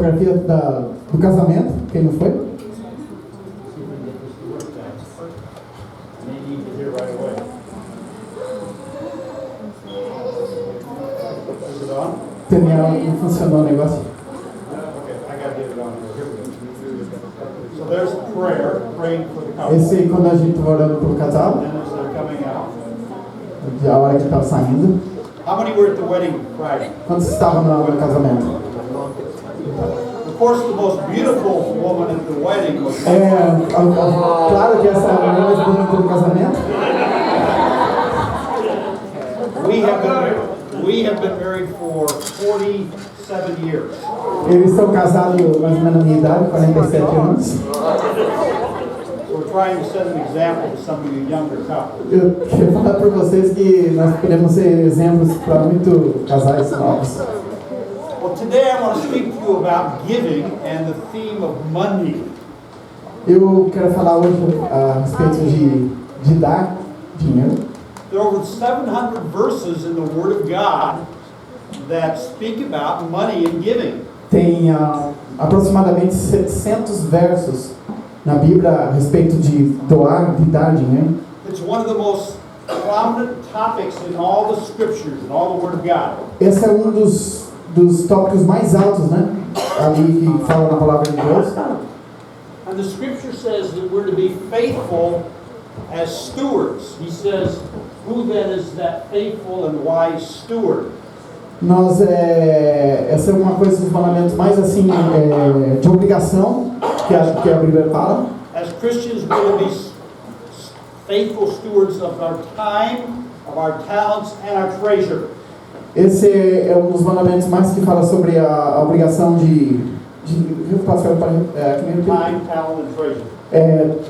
Do casamento, quem não foi? Não funcionou o negócio. Esse aí quando a gente está orando pelo casal. A hora que estava saindo. Quantos estavam no casamento? Of course, the most beautiful woman at the wedding was. Claro que essa é a mulher mais bonita do casamento. We have been married for 47 years. Eles são casados mais ou menos na minha idade, 47 anos. We're trying to set an example to some of you younger couples. Eu queria falar para vocês que nós podemos ser exemplos para muitos casais novos. Well, today I want to speak to you about giving and the theme of money. Eu quero falar hoje a respeito de dar dinheiro. There are over 700 verses in the Word of God that speak about money and giving. Tem aproximadamente 700 versos na Bíblia a respeito de doar, de dar dinheiro. It's one of the most prominent topics in all the scriptures, in all the Word of God. Esse é dos tópicos mais altos, né? Ali que fala na palavra de Deus. And the scripture says that we're to be faithful as stewards. He says, who then is that faithful and wise steward? Essa é uma coisa dos mandamentos mais assim de obrigação que a Bíblia fala. As Christians, we're to be faithful stewards of our time, of our talents, and our treasure. Esse é um dos mandamentos mais que fala sobre a obrigação de time, talent, and treasure.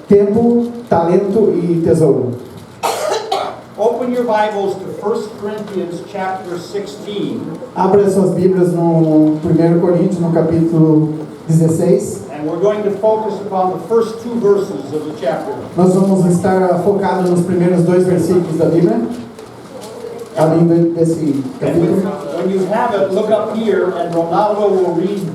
Tempo, talento e tesouro. Open your Bibles to 1 Corinthians chapter 16. Abra suas Bíblias no 1 Coríntios, no capítulo 16. And we're going to focus upon the first two verses of the chapter. Nós vamos estar focados nos primeiros dois versículos da Bíblia. Além desse capítulo. When you have it, look up here, and Ronaldo will read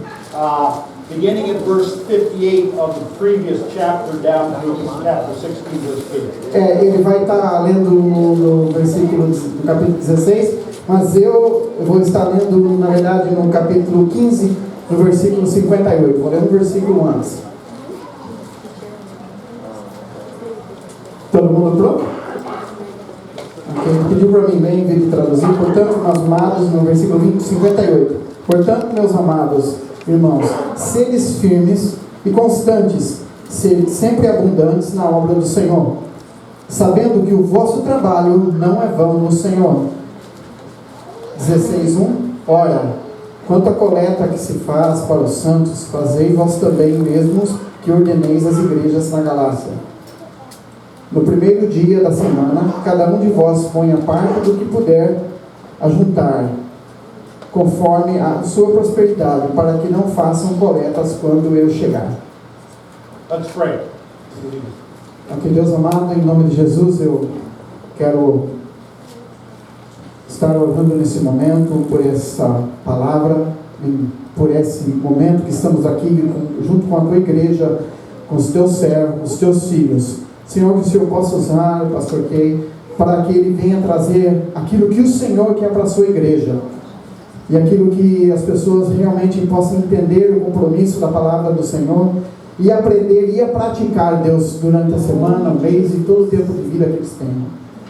beginning at verse 58 of the previous chapter down to chapter 16, verse 50. Ele vai estar lendo no versículo do capítulo 16, mas eu vou estar lendo, na verdade, no capítulo 15, no versículo 58. Vou ler um versículo antes. Todo mundo pronto? Ele pediu para mim bem vir traduzir. Portanto, meus amados, no versículo 58. Portanto, meus amados irmãos, sedes firmes e constantes, sedes sempre abundantes na obra do Senhor, sabendo que o vosso trabalho não é vão no Senhor. 16:1. Ora, quanto à coleta que se faz para os santos, fazei vós também mesmos que ordeneis as igrejas na Galácia. No primeiro dia da semana, cada um de vós põe a parte do que puder ajuntar, conforme a sua prosperidade, para que não façam coletas quando eu chegar. Let's pray. Ok, Deus amado, em nome de Jesus, eu quero estar orando nesse momento por essa palavra, por esse momento que estamos aqui junto com a tua igreja, com os teus servos, os teus filhos. Senhor, que o Senhor possa usar o pastor Kay para que ele venha trazer aquilo que o Senhor quer para a sua igreja e aquilo que as pessoas realmente possam entender o compromisso da palavra do Senhor e aprender e a praticar, Deus, durante a semana, o mês e todo o tempo de vida que eles têm.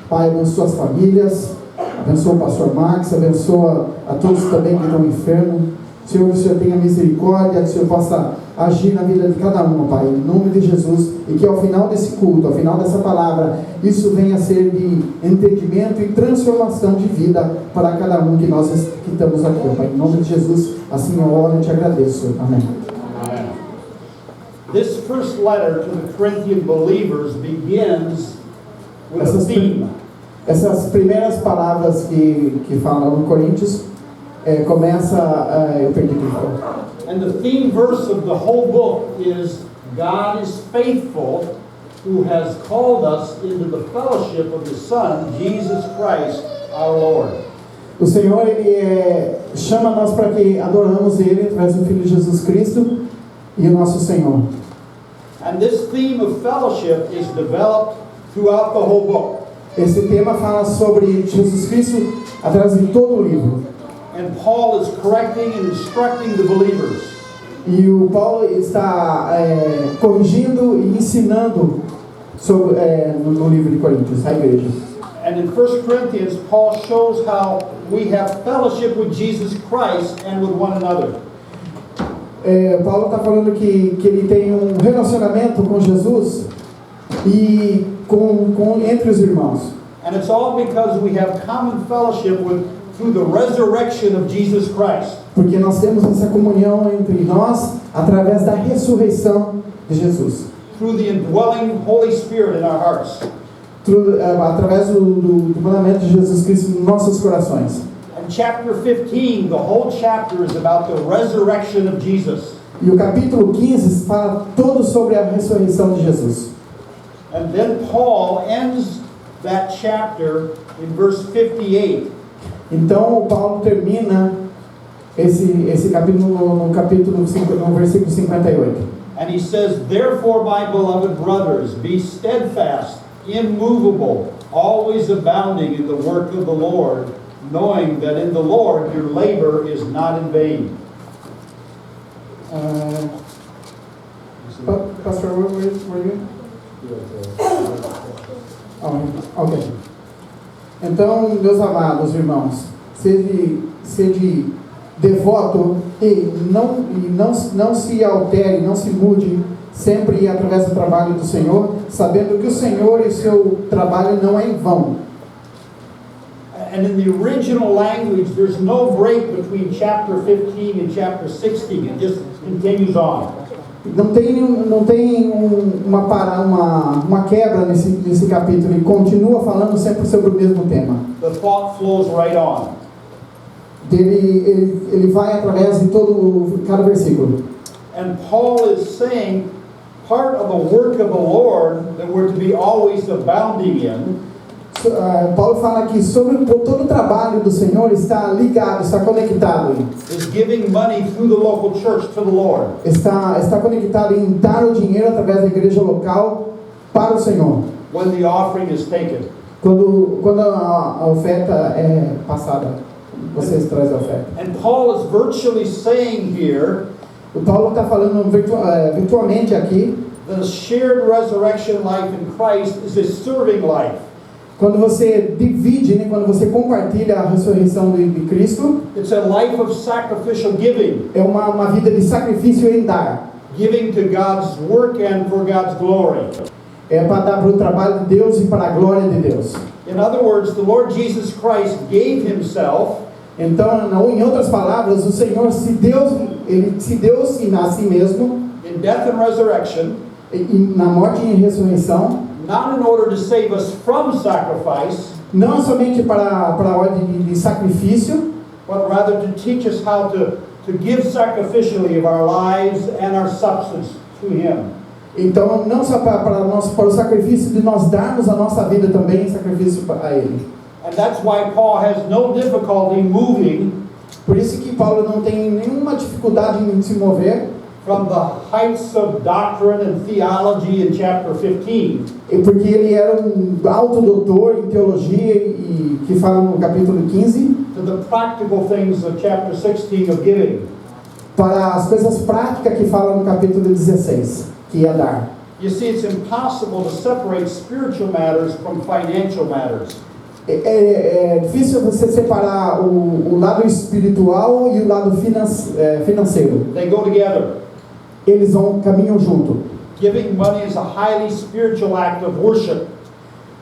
Pai, abençoa as famílias, abençoa o pastor Max, abençoa a todos também que estão enfermos. Senhor, que o Senhor tenha misericórdia, que o Senhor possa agir na vida de cada um, Pai, em nome de Jesus, e que ao final desse culto, ao final dessa palavra, isso venha a ser de entendimento e transformação de vida para cada um que nós que estamos aqui, Pai, em nome de Jesus, assim eu oro e te agradeço. Amém. Amen. This first letter to the Corinthian believers begins with a theme. Essas primeiras palavras que falam no Coríntios, começa, eu perdi o que falou. And the theme verse of the whole book is God is faithful, who has called us into the fellowship of His Son, Jesus Christ, our Lord. O Senhor, Ele chama nós para que adoramos Ele através do Filho de Jesus Cristo e o nosso Senhor. And this theme of fellowship is developed throughout the whole book. Esse tema fala sobre Jesus Cristo através de todo o livro. And Paul is correcting and instructing the believers. E o Paulo está corrigindo e ensinando sobre, no livro de Coríntios, a igreja. And in 1 Corinthians, Paul shows how we have fellowship with Jesus Christ and with one another. Paulo está falando que ele tem um relacionamento com Jesus e entre os irmãos. And it's all because we have common fellowship through the resurrection of Jesus Christ. Porque nós temos essa comunhão entre nós através da ressurreição de Jesus. Through the indwelling Holy Spirit in our hearts. Através do mandamento de Jesus Cristo em nossos corações. And chapter 15, the whole chapter is about the resurrection of Jesus. E o capítulo 15 fala todo sobre a ressurreição de Jesus. And then Paul ends that chapter in verse 58. Então Paulo termina esse capítulo no versículo 58. And he says, "Therefore, my beloved brothers, be steadfast, immovable, always abounding in the work of the Lord, knowing that in the Lord your labor is not in vain." Pastor, where were you? Ok. Então, meus amados irmãos, sede devoto e não se altere, não se mude, sempre através do trabalho do Senhor, sabendo que o Senhor e seu trabalho não é em vão. And in the original language, there's no break between chapter 15 and chapter 16. It just continues on. Não tem uma quebra nesse capítulo. Ele continua falando sempre sobre o mesmo tema. The thought flows right on. Ele vai através de cada versículo. And Paul is saying part of the work of the Lord that we're to be always abounding in. Paulo fala que sobre todo o trabalho do Senhor está ligado, está conectado. Is giving money through the local church to the Lord. Está conectado em dar o dinheiro através da igreja local para o Senhor. When the offering is taken. Quando a oferta é passada, vocês trazem a oferta. And Paul is virtually saying here, o Paulo está falando virtualmente aqui, the shared resurrection life in Christ is a serving life. Quando você divide, quando você compartilha a ressurreição de Cristo, it's a life of sacrificial giving. É uma vida de sacrifício em dar. Giving to God's work and for God's glory. É para dar para o trabalho de Deus e para a glória de Deus. In other words, the Lord Jesus Christ gave himself. Então, em outras palavras, o Senhor se deu a si mesmo. In death and resurrection. Na morte e ressurreição. Not in order to save us from sacrifice, não somente para a ordem de sacrifício, but rather to teach us how to give sacrificially of our lives and our substance to Him. Então, não só para o sacrifício de nós darmos a nossa vida também, sacrifício a Ele. And that's why Paul has no difficulty moving. Por isso que Paulo não tem nenhuma dificuldade em se mover. From the heights of doctrine and theology in chapter 15. Porque ele era alto doutor em teologia e que fala no capítulo 15. To the practical things of chapter 16 of giving. Para as coisas práticas que fala no capítulo 16, que é dar. You see, it's impossible to separate spiritual matters from financial matters. É difícil você separar o lado espiritual e o lado financeiro. They go together. Eles caminham junto. Giving money is a highly spiritual act of worship.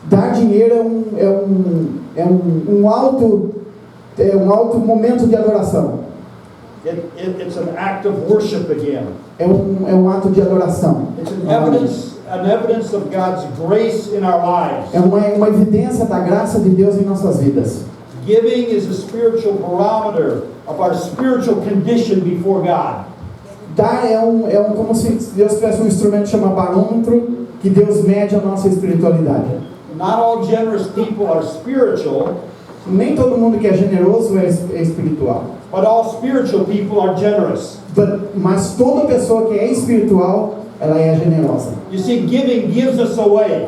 Dar dinheiro é um alto momento de adoração. It's an act of worship again. É um ato de adoração. It's an evidence of God's grace in our lives. É uma evidência da graça de Deus em nossas vidas. Giving is a spiritual barometer of our spiritual condition before God. Dar como se Deus tivesse um instrumento chamado barômetro, que Deus mede a nossa espiritualidade. Not all generous people are spiritual. Nem todo mundo que é generoso é espiritual. But all spiritual people are generous. Mas toda pessoa que é espiritual, ela é generosa. You see, giving gives us away.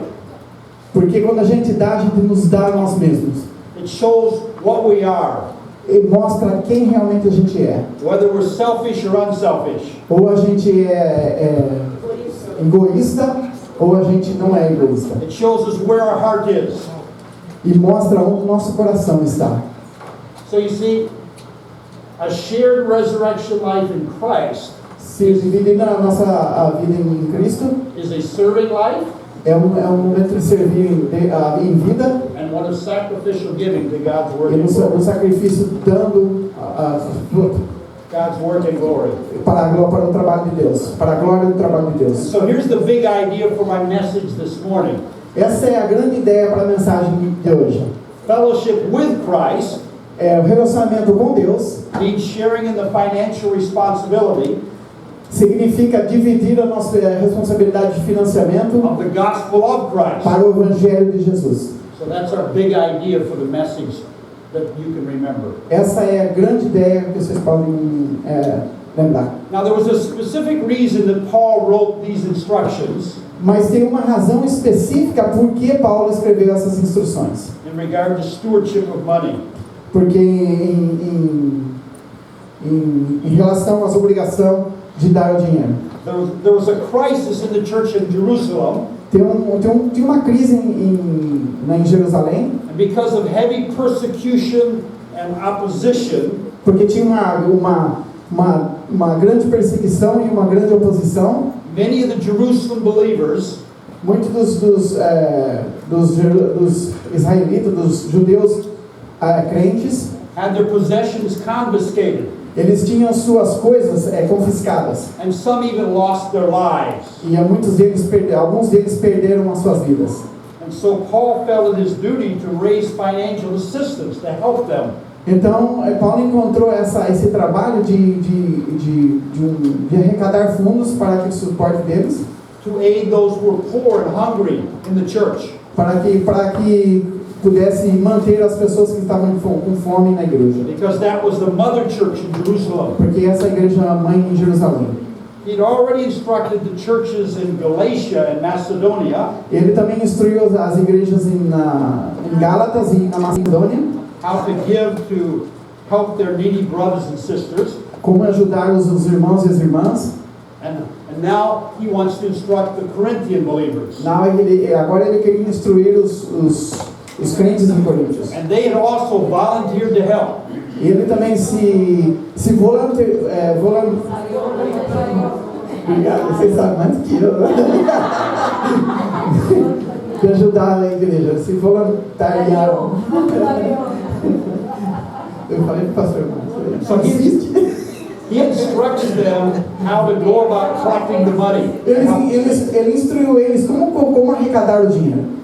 Porque quando a gente dá, a gente nos dá a nós mesmos. It shows what we are. E mostra quem realmente a gente é. Whether we're selfish or unselfish. Ou a gente é egoísta, ou a gente não é egoísta. It shows us where our heart is. E mostra onde o nosso coração está. So you see, a shared resurrection life in Christ Se dividir a nossa vida em Cristo, is a serving life é um momento de servir em vida and one of sacrificial giving to God's work e and no glory. sacrifício dando God's work and glory. para o trabalho de Deus, para a glória do trabalho de Deus. So here's the big idea for my message this morning. Essa é a grande ideia para a mensagem de hoje. Fellowship with Christ O relacionamento com Deus means sharing in the financial responsibility significa dividir a nossa responsabilidade de financiamento of the gospel of Christ. para o Evangelho de Jesus. So that's our big idea for the message that you can remember. Essa é a grande ideia que vocês podem lembrar. Now there was a specific reason that Paul wrote these instructions Mas tem uma razão específica por que Paulo escreveu essas instruções. in regard to stewardship of money. Porque em relação às obrigações de dar o dinheiro. There was a crisis in the church in Jerusalem, Tem uma crise em Jerusalém, and because of heavy persecution and opposition, porque tinha uma grande perseguição e uma grande oposição. many of the Jerusalem believers Muitos dos israelitas, dos judeus crentes, had their possessions confiscated, eles tinham suas coisas confiscadas. and some even lost their lives. E alguns deles perderam as suas vidas. And so Paul felt it his duty to raise financial assistance to help them. Então, Paulo encontrou esse trabalho de arrecadar fundos para aquele suporte deles, To aid those who were poor and hungry in the church. para que pudesse manter as pessoas que estavam com fome na igreja. Because that was the mother church in Jerusalem. Porque essa igreja é a mãe em Jerusalém. He'd already instructed the churches in Galatia and Macedonia Ele também instruiu as igrejas em Gálatas e na Macedônia how to give to help their needy brothers and sisters. como ajudar os irmãos e as irmãs. And now he wants to instruct the Corinthian believers. Agora ele queria instruir os crentes em Coríntios. And they had also volunteered to help. E ele também se voluntário. Obrigado, vocês sabem mais que eu. De ajudar a igreja, se voluntariaram. Eu falei para o pastor Marcos. So he instructs them how to go about collecting the money. Ele instruiu eles como arrecadar o dinheiro.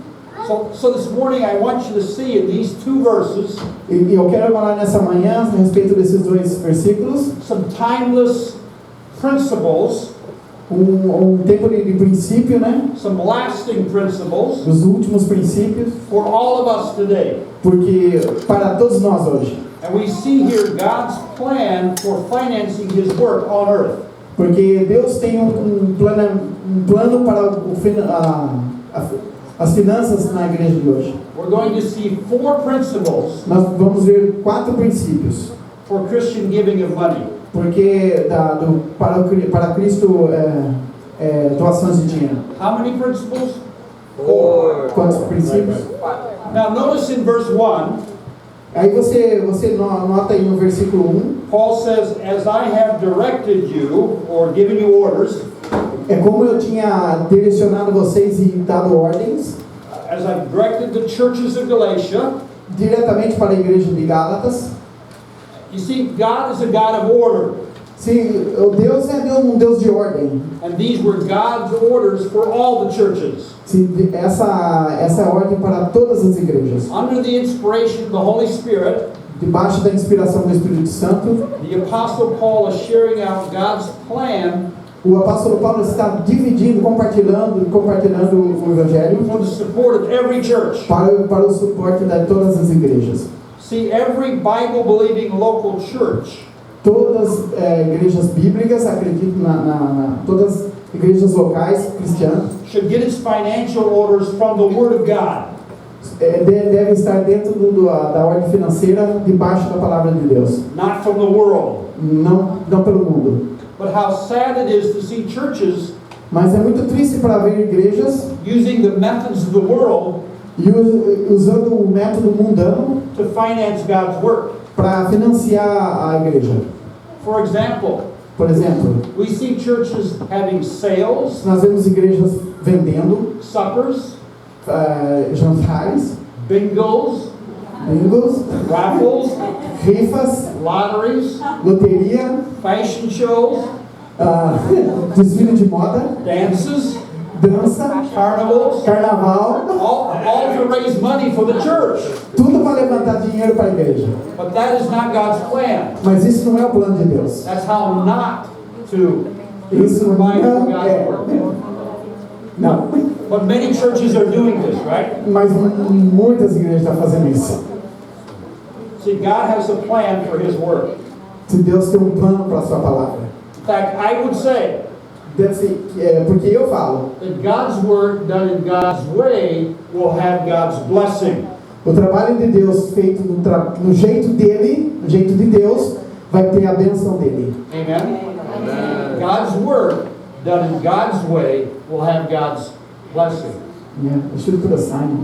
So this morning I want you to see in these two verses E eu quero falar nessa manhã a respeito desses dois versículos, some timeless principles, tempo de princípio, né? some lasting principles Dos últimos princípios, for all of us today. porque para todos nós hoje. And we see here God's plan for financing His work on earth. Porque Deus tem um plano para as finanças na igreja de hoje. We're going to see 4 principles Nós vamos ver 4 princípios. for Christian giving of money. Porque para Cristo doações de dinheiro. How many principles? 4. Quantos princípios? Now notice in verse 1, Aí você nota aí no versículo 1, Paul says, as I have directed you, or given you orders, é como eu tinha direcionado vocês e dado ordens as I've directed the churches of Galatia. diretamente para a igreja de Gálatas. You see, God is a God of order. Se o Deus é um Deus de ordem. And these were God's orders for all the churches. Essa é a ordem para todas as igrejas. Under the inspiration of the Holy Spirit, Debaixo da inspiração do Espírito Santo, the Apostle Paul is sharing out God's plan o apóstolo Paulo está dividindo, compartilhando o Evangelho for the support of every church. para o suporte de todas as igrejas. See, every Bible-believing local church Todas igrejas bíblicas acreditam todas igrejas locais cristãs should get its financial orders from the Word of God. devem estar dentro da ordem financeira, debaixo da palavra de Deus, Not from the world. não pelo mundo. But how sad it is to see churches Mas é muito triste para ver igrejas using the methods of the world usando o método mundano to finance God's work. para financiar a igreja. For example, Por exemplo, we see churches having sales, nós vemos igrejas vendendo suppers, jantares, bingos, bingos, raffles, rifas, lotteries, loteria, fashion shows, desfile de moda, dances, dança, carnivals, carnaval, all to raise money for the church. tudo para levantar dinheiro para a igreja. But that is not God's plan. Mas isso não é o plano de Deus. That's how not to Isso provide for não God's é. work. Não. But many churches are doing this, right? Mas muitas igrejas estão fazendo isso. See, God has a plan for His work. Se Deus tem um plano para a sua palavra. In fact, I would say Deve ser, porque eu falo, that God's work done in God's way will have God's blessing. o trabalho de Deus feito no jeito dele, no jeito de Deus, vai ter a bênção dele. Amen? God's work done in God's way will have God's blessing. Yeah, I should put a sign.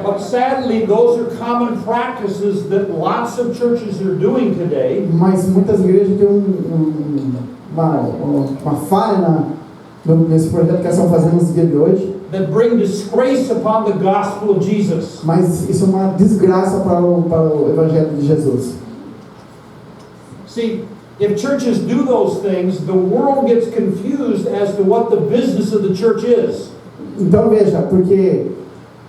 But sadly, those are common practices that lots of churches are doing today. Mas muitas igrejas têm uma falha nesse projeto que elas estão fazendo nos dias de hoje. That bring disgrace upon the gospel of Jesus. Mas isso é uma desgraça para o Evangelho de Jesus. See, if churches do those things, the world gets confused as to what the business of the church is. Então veja, porque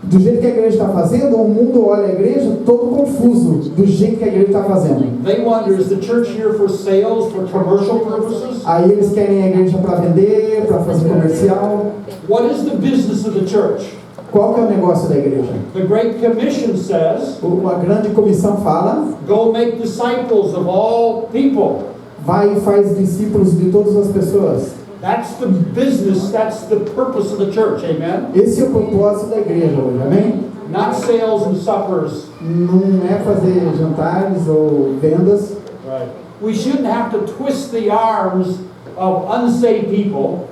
do jeito que a igreja está fazendo, o mundo olha a igreja todo confuso do jeito que a igreja está fazendo. They wonder, is the church here for sales, for commercial purposes? Aí eles querem a igreja para vender, para fazer comercial. What is the business of the church? Qual que é o negócio da igreja? The Great Commission says, A grande comissão fala, go make disciples of all people. vai e faz discípulos de todas as pessoas. That's the business, that's the purpose of the church, amen? Esse é o propósito da igreja hoje, amém? Not sales and suppers. Não é fazer jantares ou vendas. Right. We shouldn't have to twist the arms of unsaved people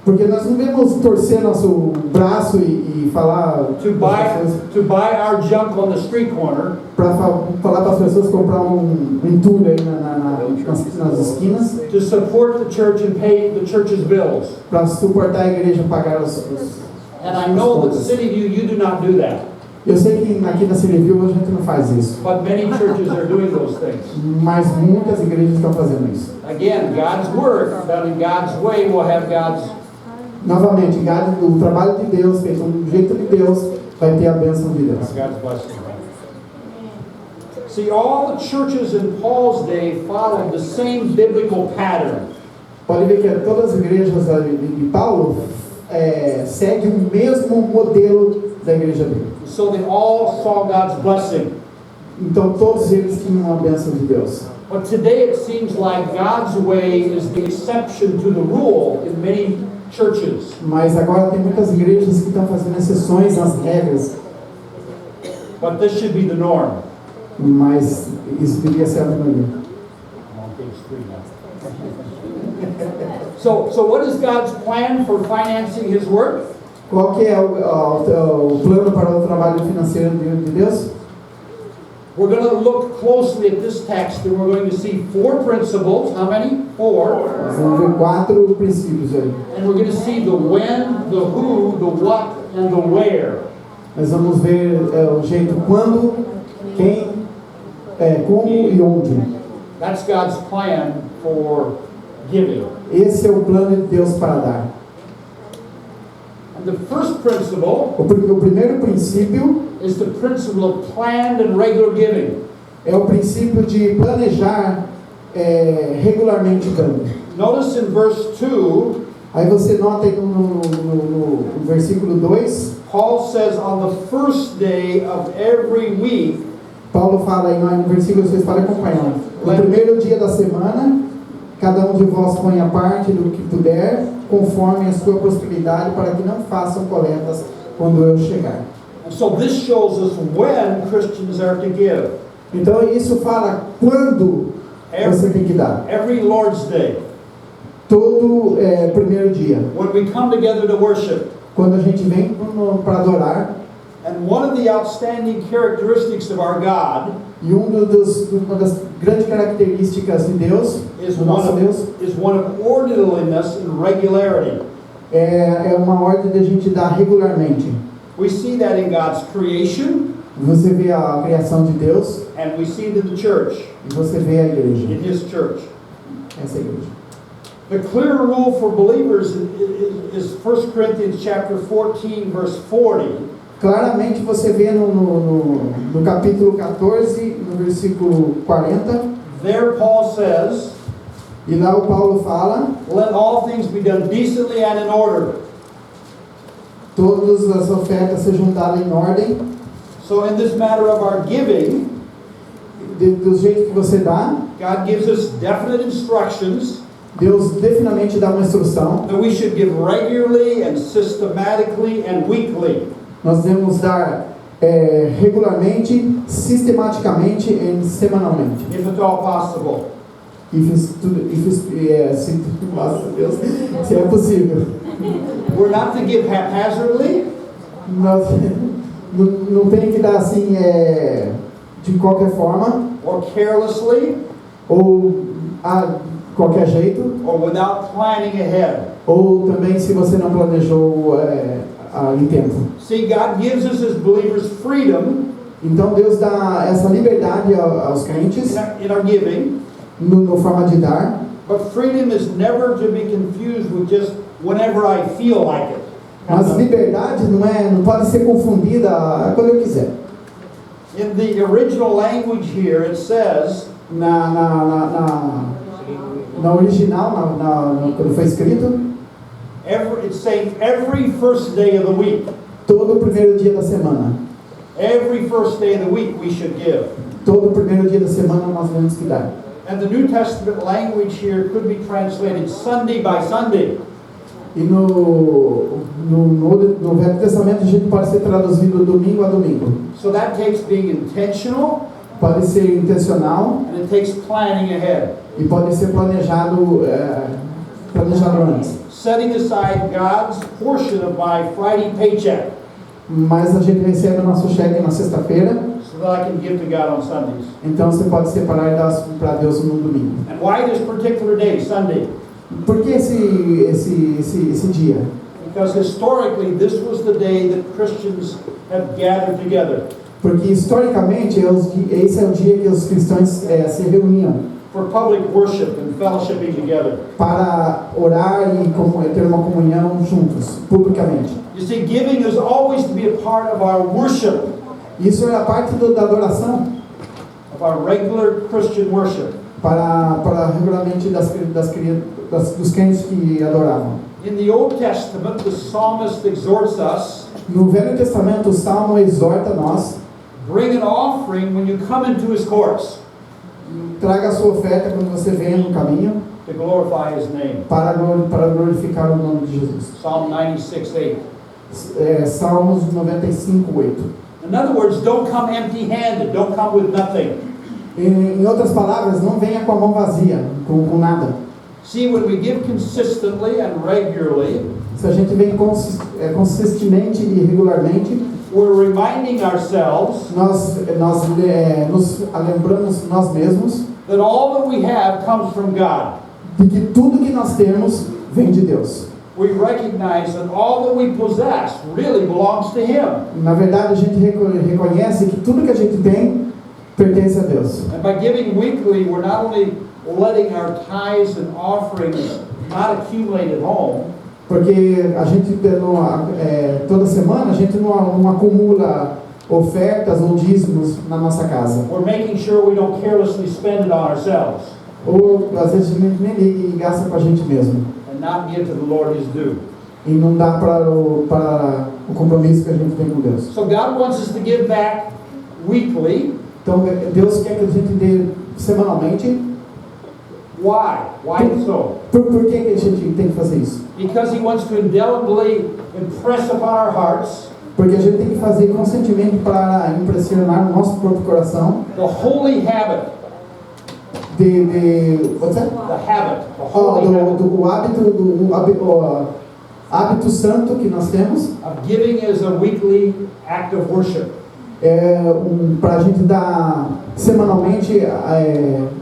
Porque nós não devemos torcer nosso braço e falar to buy our junk on the street corner para falar para as pessoas comprar entulho aí nas esquinas, to support the church and pay the church's bills. para suportar a igreja pagar os And I know that City View, you do not do that. Eu sei que aqui na Civil a gente não faz isso, But many churches are doing those things. mas muitas igrejas estão fazendo isso. Again, God's work done in God's way will have God's. Novamente, o trabalho de Deus, feito do jeito de Deus, vai ter a bênção de Deus. God's blessing. See, all the churches in Paul's day followed the same biblical pattern. Pode ver que todas as igrejas de Paulo seguem o mesmo modelo da igreja dele. So they all saw God's blessing. Então todos eles tinham a bênção de Deus. But today it seems like God's way is the exception to the rule in many churches. Mas agora tem muitas igrejas que estão fazendo exceções às regras. But this should be the norm. Mas isso deveria ser a minoria. I'm on page 3 now. So what is God's plan for financing His work? Qual que é o plano para o trabalho financeiro de Deus? We're going to look closely at this text and we're going to see 4 principles. How many? 4. Nós vamos ver 4 princípios aí. And we're going to see the when, the who, the what, and the where. Nós vamos ver o jeito quando, quem, como e onde. That's God's plan for giving. Esse é o plano de Deus para dar. And the first principle O primeiro princípio is the principle of planned and regular giving. é o princípio de planejar regularmente dando. Notice in verse 2, Aí você nota aí no versículo 2, Paul says on the first day of every week, Paulo fala aí no versículo 6, para acompanhar. No primeiro dia da semana, cada um de vós ponha parte do que puder, conforme a sua prosperidade, para que não façam coletas quando eu chegar. and so this shows us when Christians are to give. Então isso fala quando você tem que dar. Every Lord's Day, Todo primeiro dia. when we come together to worship. Quando a gente vem para adorar, And one of the outstanding characteristics of our God e uma das grandes características de Deus, is do nosso Deus, one of orderliness and regularity. é uma ordem de a gente dar regularmente. We see that in God's creation, Você vê a criação de Deus and we see it in the church, e você vê a igreja. in His church. Essa é a igreja. The clear rule for believers is 1 Corinthians chapter 14, verse 40. Claramente você vê no capítulo 14, no versículo 40, There Paul says, e lá o Paulo fala: let all things be done decently and in order. todas as ofertas sejam dadas em ordem, So in this matter of our giving, do jeito que você dá. God gives us definite instructions Deus definitivamente dá uma instrução. that we should give regularly and systematically and weekly. Nós devemos dar regularmente, sistematicamente e semanalmente. If at all possible. Se é possível. We're not to give haphazardly. Nós não tem que dar assim de qualquer forma Or carelessly, ou a qualquer jeito, or without planning ahead. ou também se você não planejou em tempo. See, God gives us as believers freedom Então Deus dá essa liberdade aos crentes in our giving, no forma de dar, but freedom is never to be confused with just whenever I feel like it. mas liberdade não pode ser confundida quando eu quiser. In the original language here, it says, Na original, quando foi escrito, it's saying every first day of the week. todo primeiro dia da semana. Every first day of the week we should give. Todo primeiro dia da semana nós temos que dar. And the New Testament language here could be translated Sunday by Sunday. E no Velho Testamento a gente pode ser traduzido domingo a domingo. So that takes being intentional, Pode ser intencional and it takes planning ahead. e pode ser planejado antes. Setting aside God's portion of my Friday paycheck Mas a gente recebe o nosso cheque na sexta-feira, so that I can give to God on Sundays. então você pode separar e dar para Deus no domingo. And why this particular day, Sunday? Por que esse dia? Because historically this was the day that Christians have gathered together Porque historicamente esse é o dia que os cristãos se reuniam for public worship and fellowshipping together. para orar e ter uma comunhão juntos, publicamente. You see, giving is always to be a part of our worship, Isso era parte da adoração, of our regular Christian worship. para regularmente dos crentes que adoravam. In the Old Testament, the psalmist exhorts us, No Velho Testamento, o Salmo exorta nós: bring an offering when you come into his courts traga a sua oferta quando você venha no caminho to glorify his name. para glorificar o nome de Jesus. Psalm 96:8. Salmos 95:8. In other words, don't come empty-handed, don't come with nothing. Em outras palavras, não venha com a mão vazia, com nada. See, when we give consistently and regularly, Se a gente vem consistentemente e regularmente, we're reminding ourselves nós nos lembramos nós mesmos that all that we have comes from God. de que tudo que nós temos vem de Deus. We recognize that all that we possess really belongs to Him. Na verdade, a gente reconhece que tudo que a gente tem pertence a Deus. And by giving weekly, we're not only letting our tithes and offerings not accumulate at home, Porque a gente toda semana a gente não acumula ofertas ou dízimos na nossa casa. we're making sure we don't carelessly spend it on ourselves Ou às vezes nem liga e gasta com a gente mesmo. and not give to the Lord His due. e não dá para o compromisso que a gente tem com Deus. So God wants us to give back weekly. Então Deus quer que a gente dê semanalmente. Why? Why so? Por que a gente tem que fazer isso? Because He wants to indelibly impress upon our hearts Porque a gente tem que fazer constantemente para impressionar o nosso próprio coração the holy habit. what's that? The habit. The holy habit O hábito santo que nós temos of giving as a weekly act of worship. para a gente dar semanalmente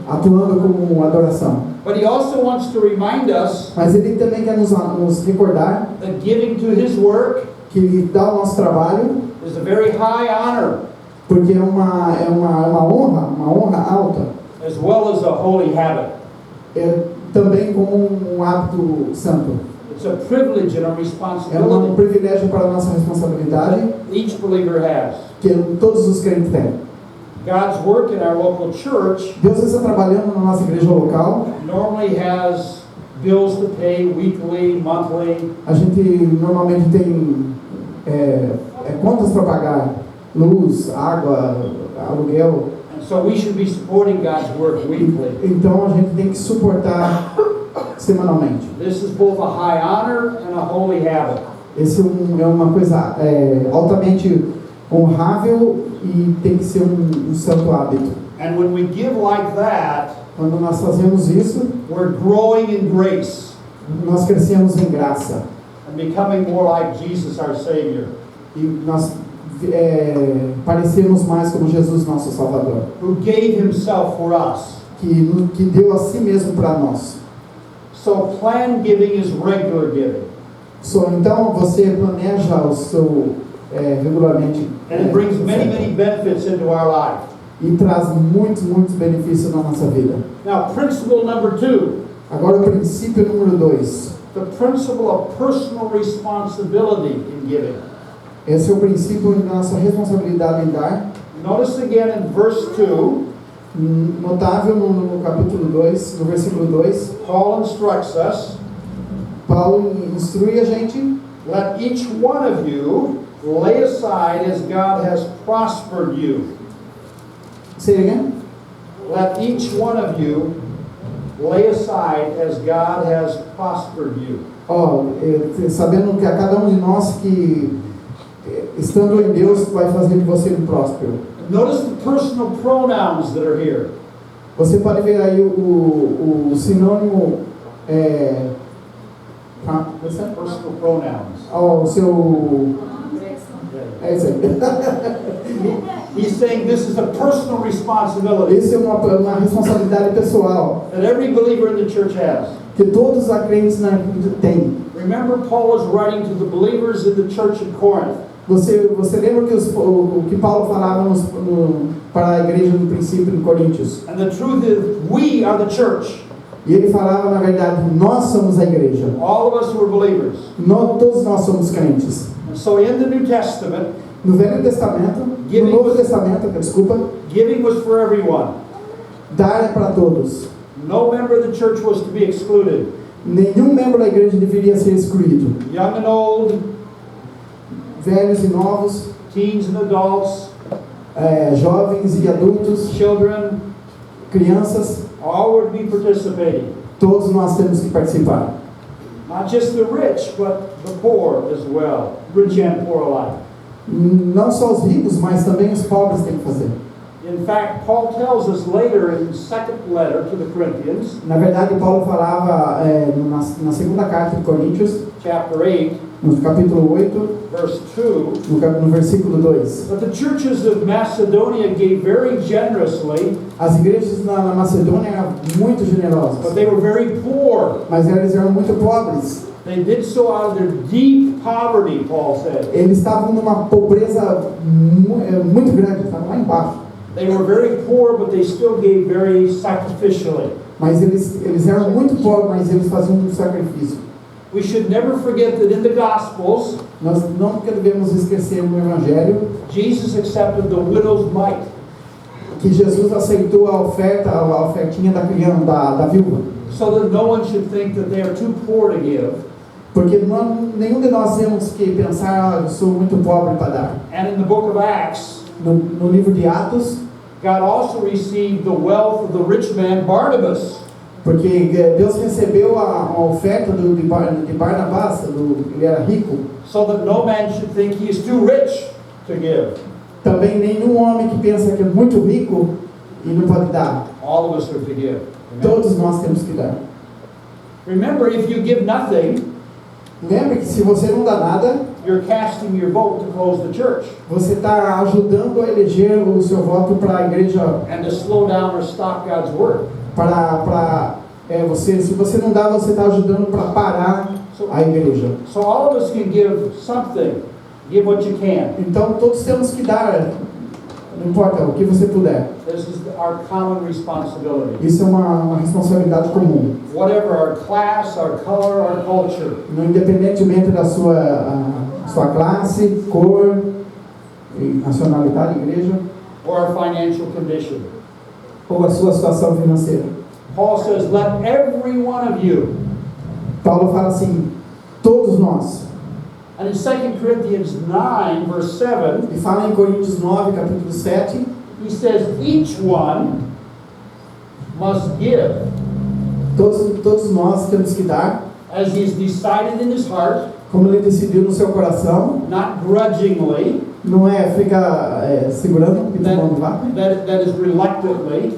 atuando como adoração. But He also wants to remind us Mas Ele também quer nos recordar that giving to His work que Ele dá o nosso trabalho is a very high honor, porque é uma honra alta, as well as a holy habit. Também como um hábito santo. It's a privilege and a É um responsibility privilégio para a nossa responsabilidade that each believer has. que todos os crentes têm. God's work in our local church Deus está trabalhando na nossa igreja local. normally has bills to pay weekly, monthly. A gente normalmente tem contas para pagar, luz, água, aluguel. And so we should be supporting God's work weekly. Então a gente tem que suportar semanalmente. This is both a high honor and a holy habit. Esse é uma coisa altamente honrável e tem que ser um santo hábito. And when we give like that, Quando nós fazemos isso, we're growing in grace nós crescemos em graça and becoming more like Jesus, our Savior, e nós parecemos mais como Jesus, nosso Salvador, who gave Himself for us. que deu a si mesmo para nós. So planned giving is regular giving. Então você planeja o seu regularmente And it brings many benefits into our life. e traz muitos benefícios na nossa vida. Now, principle number 2, Agora o princípio número 2. the principle of personal responsibility in giving. Esse é o princípio da nossa responsabilidade em dar. Notice again in verse 2, Notável no capítulo 2, no versículo 2, Paul instructs us, Paulo instrui a gente: let each one of you lay aside as God has prospered you. Say it again. Let each one of you lay aside as God has prospered you. Sabendo que a cada um de nós que estando em Deus vai fazer de você um próspero. Notice the personal pronouns that are here. Você pode ver aí o sinônimo Personal pronouns. o seu isso aí. He's saying this is a personal responsibility Esse é uma responsabilidade pessoal that every believer in the church has. que todos os crentes na igreja têm. Remember, Paul is writing to the believers in the church in Corinth. Você lembra que o que Paulo falava para a igreja no princípio de Coríntios? And the truth is, we are the church. E ele falava, na verdade, nós somos a igreja. All of us who are believers. Todos nós somos crentes. And so in the New Testament, No Velho Testamento, no Novo Testamento, desculpa, giving was for everyone. dar é para todos. No member of the church was to be excluded. Nenhum membro da igreja deveria ser excluído. Young and old, Velhos e novos, teens and adults, jovens e adultos, children, crianças, all were to be participating. todos nós temos que participar. Not just the rich, but the poor as well. Rich and poor alike. Não só os ricos, mas também os pobres têm que fazer. In fact, Paul tells us later in the second letter to the Corinthians, Na verdade, Paulo falava na segunda carta de Coríntios, chapter 8, no capítulo 8, verse 2, no versículo 2. but the churches of Macedonia gave very generously, As igrejas na Macedônia eram muito but generosas, they were very poor. mas eles eram muito pobres. They did so out of their deep poverty, Paul said. Eles estavam numa pobreza muito grande, estavam lá embaixo. They were very poor, but they still gave very sacrificially. Mas eles eram muito pobres, mas eles faziam um sacrifício. We should never forget that in the Gospels, Nós não devemos esquecer no Evangelho Jesus accepted the widow's mite. que Jesus aceitou a ofertinha da criança, da viúva. So that no one should think that they are too poor to give. Porque nenhum de nós temos que pensar, eu sou muito pobre para dar. And in the book of Acts, No livro de Atos, God also received the wealth of the rich man Barnabas. porque Deus recebeu a oferta de Barnabás, ele era rico. So that no man should think he is too rich to give. Também nenhum homem que pensa que é muito rico e não pode dar. All of us are to give. Amen? Todos nós temos que dar. Remember, if you give nothing, Lembre que se você não dá nada, you're casting your vote to close the church você está ajudando a eleger o seu voto para a igreja, and to slow down or stop God's work. se você não dá, você está ajudando para parar a igreja. So all of us can give something. Give what you can. Então todos temos que dar, não importa o que você puder. This is our common responsibility. Isso é uma responsabilidade comum. Whatever our class, our color, our culture. Independentemente da sua classe, cor, nacionalidade, igreja, Or our financial condition. ou a sua situação financeira. Paul says, let every one of you. Paulo fala assim, todos nós. And in 2 Corinthians 9, verse 7, E fala em Coríntios 9, capítulo 7, he says, each one must give todos nós temos que dar, as he has decided in his heart, como ele decidiu no seu coração, not grudgingly, não é ficar segurando, tomando vaca. that is reluctantly,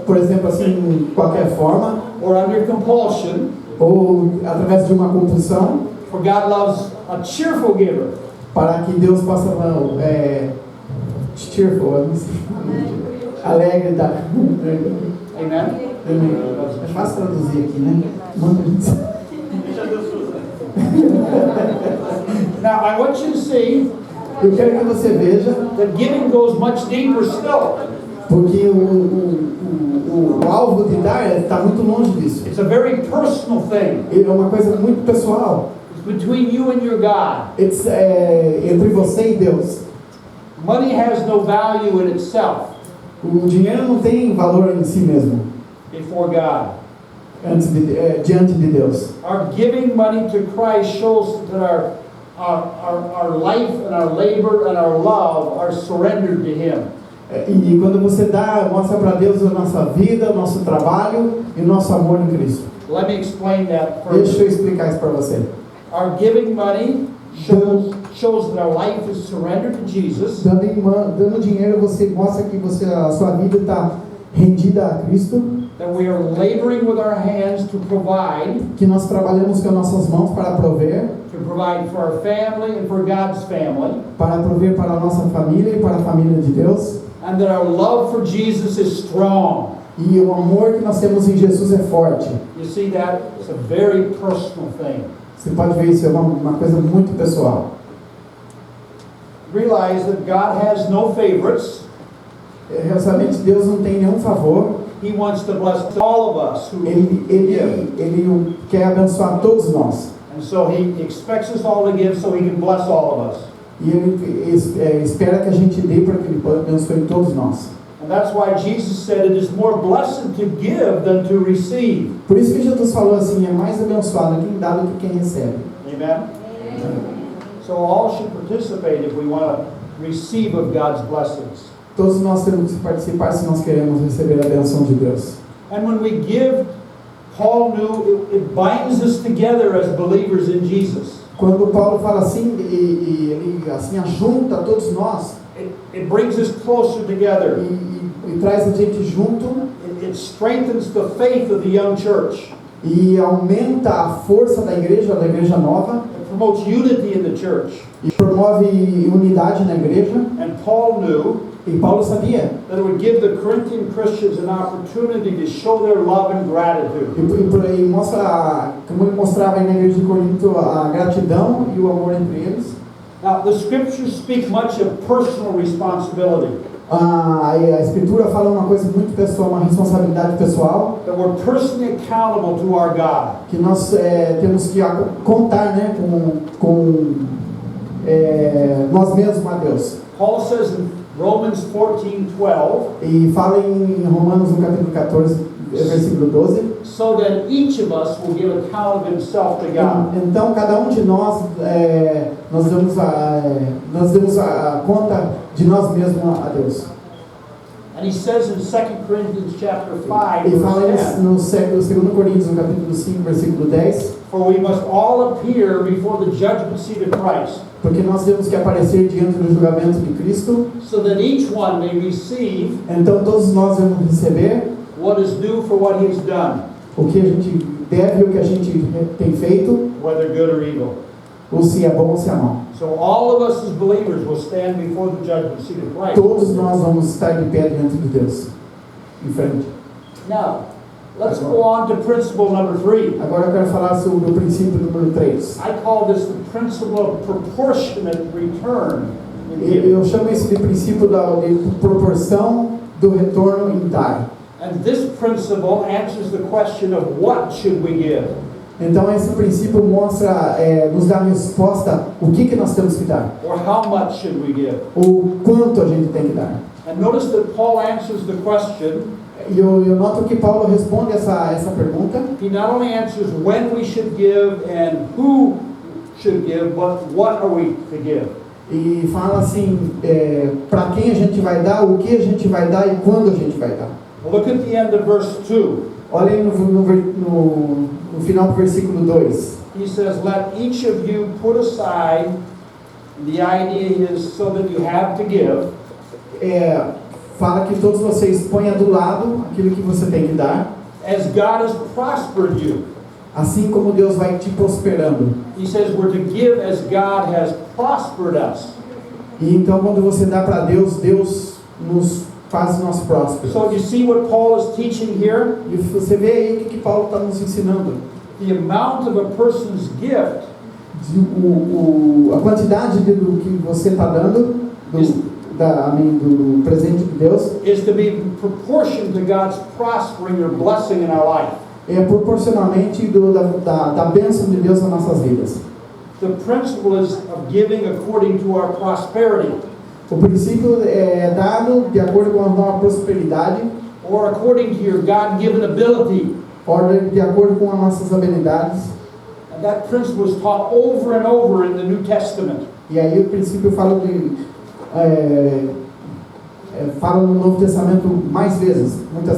Por exemplo, assim, de qualquer forma, or under compulsion, ou através de uma compulsão, for God loves a cheerful giver. para que Deus possa cheerful, eu não sei, alegre, dar. Amen? É fácil traduzir aqui, né? Muita gente. Now, I want you to see Eu quero que você veja, that giving goes much deeper still. porque o alvo de dar está muito longe disso. It's a very personal thing. É uma coisa muito pessoal. It's between you and your God. Entre você e Deus. Money has no value in itself O dinheiro não tem valor em si mesmo, before God. diante de Deus. Our giving money to Christ shows that our life and our labor and our love are surrendered to Him. E quando você dá, mostra para Deus a nossa vida, o nosso trabalho e o nosso amor em Cristo. Let me explain that Deixa further. eu explicar isso para você. Our giving money shows that our life is surrendered to Jesus. Dando dinheiro, você mostra que a sua vida está rendida a Cristo, That we are laboring with our hands to provide que nós trabalhamos com as nossas mãos para prover for our family and for God's family, para a nossa família e para a família de Deus. and that our love for Jesus is strong. E o amor que nós temos em Jesus é forte. You see that? It's a very personal thing. Você pode ver isso, é uma coisa muito pessoal. Realize that God has no favorites. Realmente Deus não tem nenhum favor. He wants to bless all of us who Ele quer abençoar todos nós. And so He expects us all to give so He can bless all of us. E Ele espera que a gente dê para que Ele abençoe todos nós. And that's why Jesus said it is more blessed to give than to receive. Por isso que Jesus falou assim, é mais abençoado quem dá do que quem recebe. Amen? So all should participate if we want to receive of God's blessings. Todos nós temos que participar se nós queremos receber a bênção de Deus. And when we give, Paul knew it binds us together as believers in Jesus. Quando Paulo fala assim, ele assim ajunta todos nós It brings us closer together. e traz a gente junto It strengthens the faith of the young church. e aumenta a força da igreja nova, It promotes unity in the church. e promove unidade na igreja. And Paul knew E Paulo sabia, that it would give the Corinthian Christians an opportunity to show their love and gratitude. e mostra, como ele mostrava aí na igreja de Corinto, a gratidão e o amor entre eles. Now, the scriptures speak much of personal responsibility. A Escritura fala uma coisa muito pessoal, uma responsabilidade pessoal, That we're personally accountable to our God. que nós temos que contar, né, com nós mesmos a Deus. Paul says in Romans 14:12, E fala em Romanos no capítulo 14, versículo 12. So that each of us will give account of himself to God. Então cada de nós nós damos a conta de nós mesmos a Deus. And he says in 2 Corinthians chapter 5, Ele fala verse 10, no 2 Coríntios, no capítulo 5, versículo 10, for we must all appear before the judgment seat of Christ, porque nós temos que aparecer diante do julgamento de Cristo. so that each one may receive Então todos nós vamos receber what is due for what he has done, o que a gente deve, o que a gente tem feito, whether good or evil. ou se é bom ou se é mal. So all of us as believers will stand before the judgment seat of Christ. Todos nós vamos estar de pé diante de Deus, em frente. Now, let's go on to principle number 3. Agora eu quero falar sobre o princípio número 3. I call this the principle of proportionate return in giving. Eu chamo isso de princípio de proporção do retorno em dar. And this principle answers the question of what should we give. Então esse princípio mostra, nos dá a resposta o que nós temos que dar, Or how much should we give? ou quanto a gente tem que dar. And notice that Paul answers the question. E eu noto que Paulo responde essa pergunta. He not only answers when we should give and who should give, but what are we to give? E fala assim, para quem a gente vai dar, o que a gente vai dar e quando a gente vai dar. Well, look at the end of verse 2. Olhem no final do versículo 2. He says, let each of you put aside, the idea is so that you have to give, Fala que todos vocês ponham do lado aquilo que você tem que dar, as God has prospered you. assim como Deus vai te prosperando. He says we're to give as God has prospered us. E então quando você dá para Deus, Deus nos faz nós prósperos. So you see what Paul is teaching here? E você vê aí o que Paulo está nos ensinando. The amount of a person's gift A quantidade do que você está dando, do presente de Deus, is to be in proportion to God's prospering or blessing in our life. é proporcionalmente da bênção de Deus nas nossas vidas. The principle is of giving according to our prosperity, O princípio é dado de acordo com a nossa prosperidade, or according to your God-given ability. ou de acordo com as nossas habilidades. And that principle is taught over and over in the New Testament. E aí o princípio fala fala no Novo Testamento muitas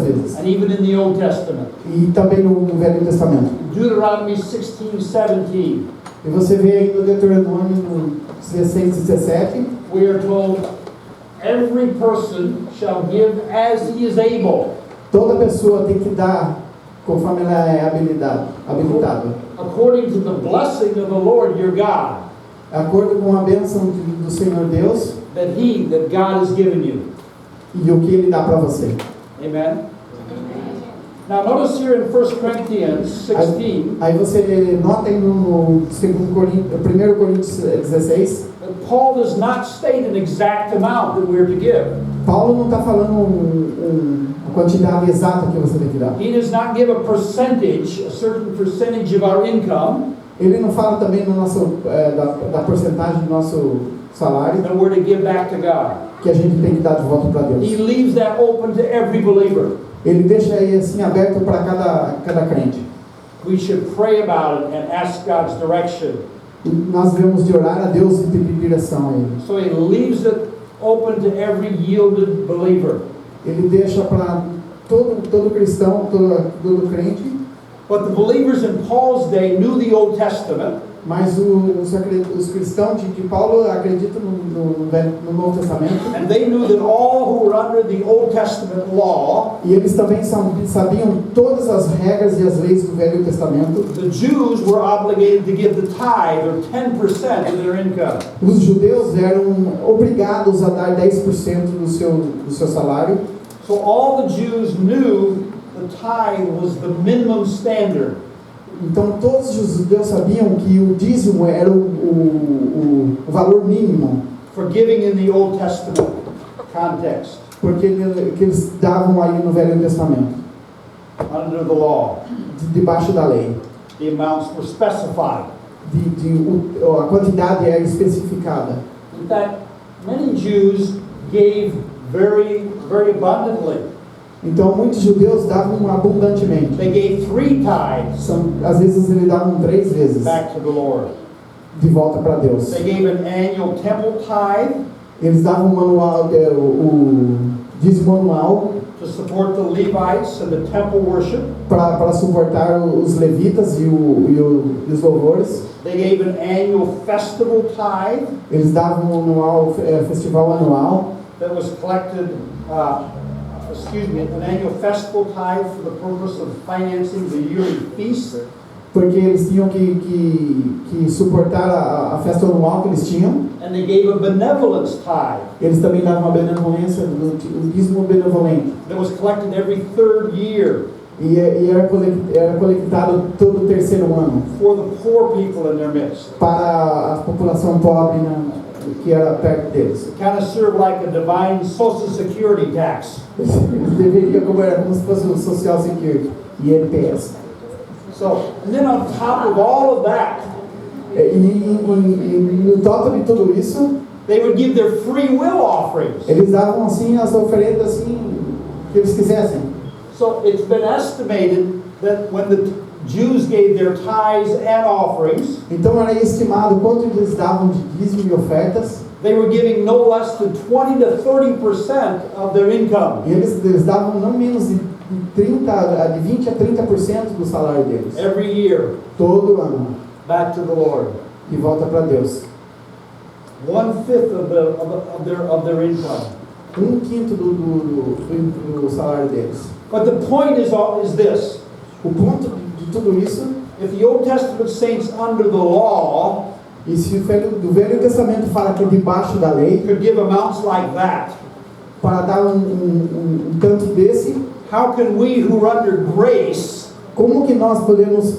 vezes. And even in the Old Testament. E também no Velho Testamento. Deuteronomy 16:17. E você vê aí no Deuteronômio no 16 e 17. We are told, every person shall give as he is able, Toda pessoa tem que dar conforme ela é habilitada. according to the blessing of the Lord your God, De acordo com a bênção do Senhor Deus that God has given you. e o que Ele dá para você. Amen? Now notice here in 1 Corinthians 16, Aí você nota aí no 1 Coríntios 16, that Paul does not state an exact amount that we're to give. Paulo não está falando a quantidade exata que você tem que dar. He does not give a percentage, a certain percentage of our income, Ele não fala também no nosso, da porcentagem do nosso salário that we're to give back to God. que a gente tem que dar de volta para He Deus. leaves that open to every believer. Ele deixa aí assim aberto para cada crente. We should pray about it and ask God's direction. E nós devemos de orar a Deus e pedir direção a Ele. So he leaves it open to every yielded believer. Ele deixa para todo cristão, todo crente, But the believers in Paul's day knew the Old Testament, mas os cristãos de Paulo acreditam no Novo Testamento. and they knew that all who were under the Old Testament law, E eles também sabiam todas as regras e as leis do Velho Testamento. the Jews were obligated to give the tithe, or 10% of their income. Os judeus eram obrigados a dar 10% do seu salário. So all the Jews knew the tithe was the minimum standard. Então todos os judeus sabiam que o dízimo era o valor mínimo, For giving in the Old Testament context, porque que eles davam aí no Velho Testamento, under the law. debaixo da lei. The amounts were specified. A quantidade é especificada. In fact, many Jews gave very, very abundantly. Então muitos judeus davam abundantemente. They gave 3 tithes Às vezes eles davam 3 vezes back to the Lord. de volta para Deus. They gave an annual temple tithe Eles davam o dízimo anual to support the Levites and the temple worship. para suportar os levitas e os louvores. They gave an annual festival tithe Eles davam um festival anual that was collected, an annual festival tithe for the purpose of financing the yearly feast. porque eles tinham que suportar a festa anual que eles tinham. And they gave a benevolence tithe Eles também davam uma benevolência, um dízimo benevolente. that was collected every 3rd year E era coletado todo o terceiro ano for the poor people in their midst. para a população pobre que era perto deles. It kind of served like a divine social security tax. Eles deveriam como se fosse o Social Security, INPS. So, and then on top of all of that, E no total de tudo isso, they would give their free will offerings. eles davam assim as oferendas assim que eles quisessem. So it's been estimated that when the Jews gave their tithes and offerings, Então era estimado quanto eles davam de dízimo e ofertas. they were giving no less than 20 to 30% of their income E eles davam não menos de 20 a 30% do salário deles. every year Todo ano. back to the Lord. E volta para Deus. 1/5 of their income. 1/5 do salário deles. But the point is this: O ponto de tudo isso, if the Old Testament saints under the law e se o Velho Testamento fala que debaixo da lei, could give amounts like that, para dar um tanto desse, how can we who are under grace como que nós podemos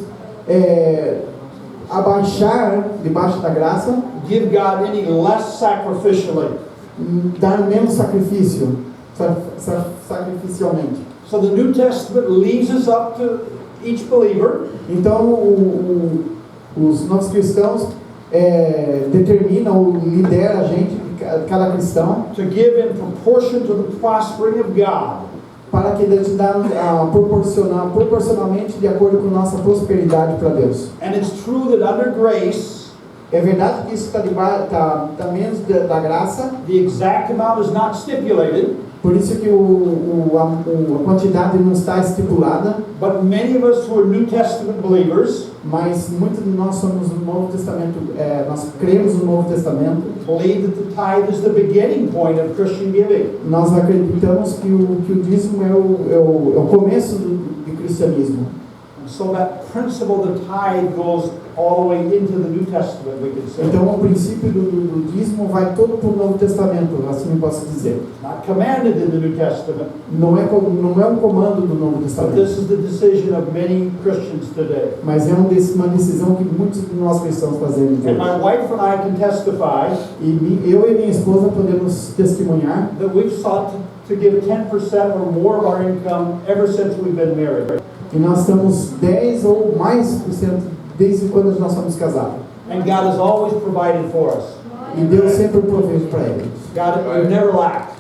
abaixar debaixo da graça, give God any less sacrificially? dar menos sacrifício, sacrificialmente? So the New Testament leaves us up to each believer Então os nossos cristãos determinam ou lideram a gente, cada cristão, to give in proportion to the prospering of God. para que Deus dá proporcionalmente de acordo com nossa prosperidade para Deus. And it's true that under grace, É verdade que isso está menos da graça, the exact amount is not stipulated, por isso que a quantidade não está estipulada, but many of us who are New Testament believers mas muitos de nós somos no Novo Testamento, nós cremos no Novo Testamento, believe that the tithe is the beginning point of Christian giving. nós acreditamos que o dízimo é o começo do cristianismo. And so that principle, the tithe, goes all the way into the New Testament, we can say. Então o princípio do dízimo vai todo para o Novo Testamento, assim eu posso dizer. Not commanded in the New Testament, Não é um comando do Novo but Testamento, this is the decision of many Christians today. mas é uma decisão que muitos de nós cristãos fazemos And my hoje. wife and I can testify Eu e minha esposa podemos testemunhar that we've sought to give 10% or more of our income ever since we've been married. que nós estamos 10 ou mais por cento desde quando nós somos casados. And God has always provided for us. E Deus sempre proveu para eles. God, we've never lacked.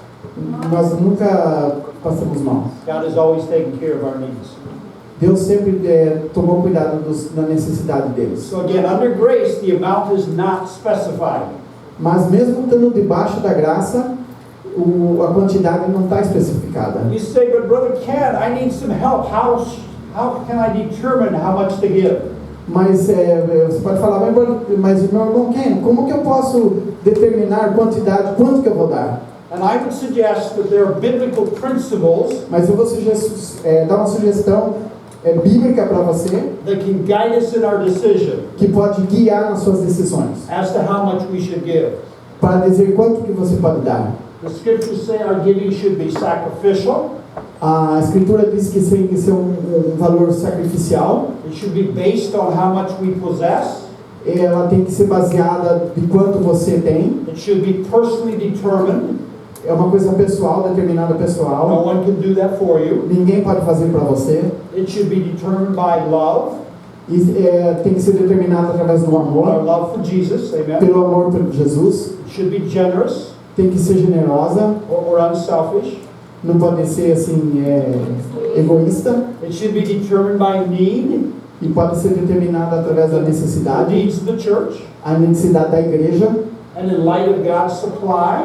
Nós nunca passamos mal. God has always taken care of our needs. Deus sempre tomou cuidado da necessidade deles. So again, under grace, the amount is not specified. Mas mesmo estando debaixo da graça, a quantidade não está especificada. You say, but Brother Ken, I need some help. How can I determine how much to give? Mas você pode falar, mas meu irmão Ken, como que eu posso determinar quantidade, quanto que eu vou dar? And I would suggest that there are biblical principles Mas eu vou dar uma sugestão bíblica para você, that can guide us in our decision que pode guiar nas suas decisões, as to how much we should give. para dizer quanto que você pode dar. The scriptures say our giving should be sacrificial. A Escritura diz que tem que ser um valor sacrificial. It should be based on how much we possess. Ela tem que ser baseada de quanto você tem. It should be personally determined. É uma coisa pessoal, determinada No pessoal. one can do that for you. Ninguém pode fazer para você. It should be determined by love, E, tem que ser determinada através do our amor, love for Jesus, amen. pelo amor por Jesus. It should be generous Tem que ser generosa or unselfish. não pode ser assim egoísta, It should be determined by need, e pode ser determinada através da the necessidade, needs of the church, a necessidade da igreja and in light of God's supply.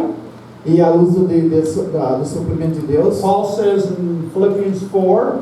e a luz do suprimento de Deus. Paul says in Philippians 4,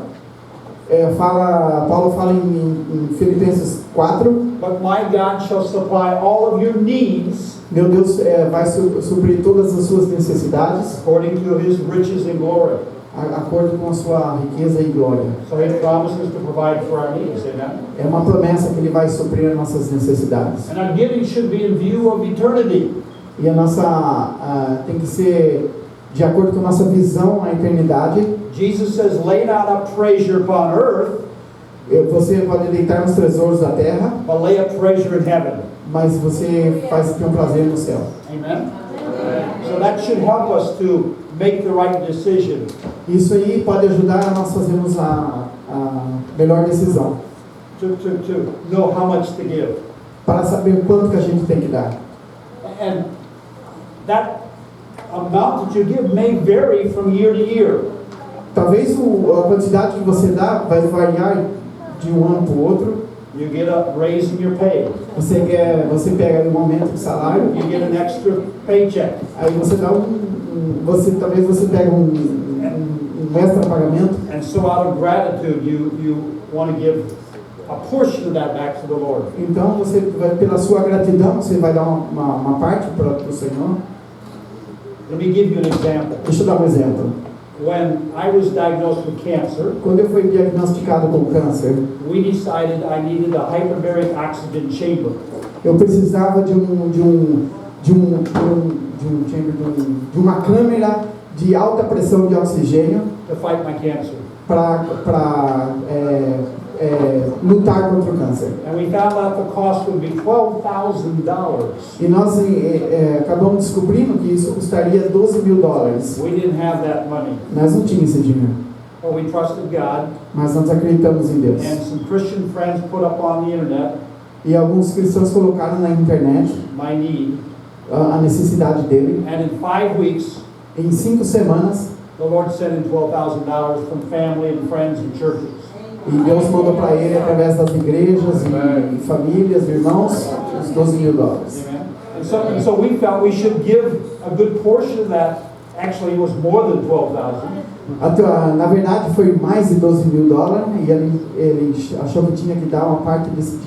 Paulo fala em Filipenses 4, but my God shall supply all of your needs meu Deus vai suprir todas as suas necessidades, according to his riches and glory. acordo com a sua riqueza e glória. So he promises to provide for our needs, amen? É uma promessa que Ele vai suprir as nossas necessidades. And our giving should be in view of eternity. E a nossa tem que ser de acordo com a nossa visão à eternidade. Jesus says, lay not up treasure upon earth, Você pode deitar nos tesouros da terra, but lay up treasure in heaven. mas você tem um prazer no céu. Amen? So that should help us to make the right decision. Isso aí pode ajudar a nós fazermos a melhor decisão, To know how much to give. para saber quanto que a gente tem que dar. And that amount that you give may vary from year to year. Talvez a quantidade que você dá vai variar de um ano para o outro. You get a raise in your pay. Você pega um aumento de salário, You get an extra paycheck. aí você dá talvez você pega um extra pagamento. And so out of gratitude, you want to give a portion of that back to the Lord. Então você vai, pela sua gratidão, você vai dar uma parte para o Senhor. Let me give you an example. Deixa eu dar um exemplo. When I was diagnosed with cancer, Quando eu fui diagnosticado com câncer, we decided I needed a hyperbaric oxygen chamber. eu precisava de uma câmera de alta pressão de oxigênio To fight my cancer. para lutar contra o câncer. And we found out the cost would be $12,000. E nós acabamos descobrindo que isso custaria $12.000. We didn't have that money, Nós não tínhamos esse dinheiro, but we trusted God, mas nós acreditamos em Deus. and some Christian friends put up on the internet E alguns cristãos colocaram na internet my need, a necessidade dele. and in 5 weeks, Em 5 semanas, the Lord sent in $12,000 from family and friends and churches. e Deus mandou para ele, através das igrejas e famílias, irmãos, os $12.000. Amen. And so we felt we should give a good portion of that. Actually, it was more than 12,000. Na verdade, foi mais de $12.000 e ele achou que tinha que dar uma parte desse